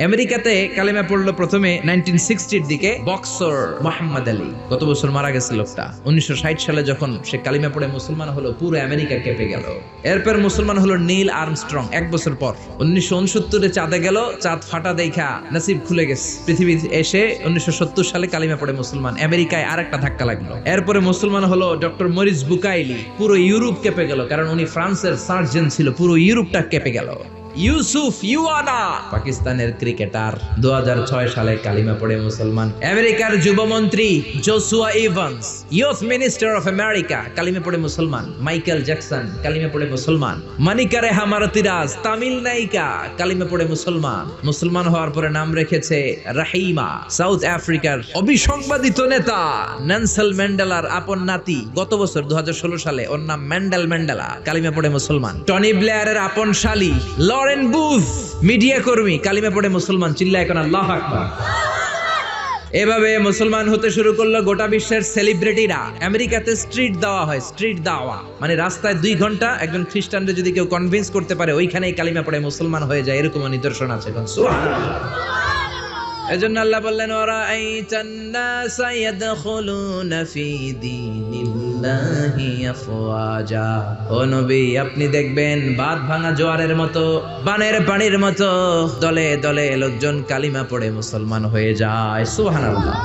আমেরিকাতে কালিমা পড়লো প্রথমে 1960-র দিকে বক্সার মোহাম্মদ আলী। গত বছর মারা গেছে লোকটা। 1960 সালে যখন সে কালিমা পড়ে মুসলমান হলো, পুরো আমেরিকা কেঁপে গেল। এরপর মুসলমান হলো নীল আর্মস্ট্রং এক বছর পর। 1969-এ চাঁদে গেল, চাঁদ ফাটা দেখা নসিব খুলে গেছে। পৃথিবী এসে 1970 সালে কালিমা পড়ে মুসলমান। আমেরিকায় আরেকটা ধাক্কা লাগলো। এরপরে মুসলমান হলো ডক্টর মরিস বুকাইলি। পুরো ইউরোপ কেঁপে গেল, কারণ উনি ফ্রান্সের সার্জন ছিল। পুরো ইউরোপটা কেঁপে গেল। ইউসুফ ইউয়ানা পাকিস্তানের ক্রিকেটার 2006 সালে কালিমা পড়ে মুসলমান। আমেরিকার যুবমন্ত্রী Joshua Evans, youth minister of America, কালিমা পড়ে মুসলমান। মাইকেল জ্যাকসন কালিমা পড়ে মুসলমান। মানিকা রেহা মারতিরাজ তামিল নায়িকা কালিমা পড়ে মুসলমান। মুসলমান হওয়ার পরে নাম রেখেছে রাহিমা। সাউথ আফ্রিকার অবিসংবাদিত নেতা নেলসন ম্যান্ডেলার আপন নাতি, গত বছর 2016 সালে ওর নাম ম্যান্ডেলা, কালিমা পড়ে মুসলমান। টনি ব্লেয়ারের আপন শালী লরেন বুথ, মিডিয়া কর্মী, কালিমা পড়ে মুসলমান। চিল্লায় এখন আল্লাহু আকবার। এভাবে মুসলমান হতে শুরু করলো গোটা বিশ্বের সেলিব্রিটিরা। আমেরিকাতে স্ট্রিট দাওয়া হয়, স্ট্রিট দাওয়া মানে রাস্তায় 2 ঘন্টা একজন খ্রিস্টানকে যদি কেউ কনভিন্স করতে পারে, ওইখানেই কালিমা পড়ে মুসলমান হয়ে যায়। এরকম নিদর্শন আছে। সুবহানাল্লাহ। এজন্য আল্লাহ বললেন, ওয়ারাআইতান নাসা ইয়াদখুলুনা ফি দীনিল্লাহি আফওয়াজা। ও নবী, আপনি দেখবেন বাঁধ ভাঙা জোয়ারের মতো, বানের পানির মতো দলে দলে লোকজন কালিমা পড়ে মুসলমান হয়ে যায়। সুবহানাল্লাহ।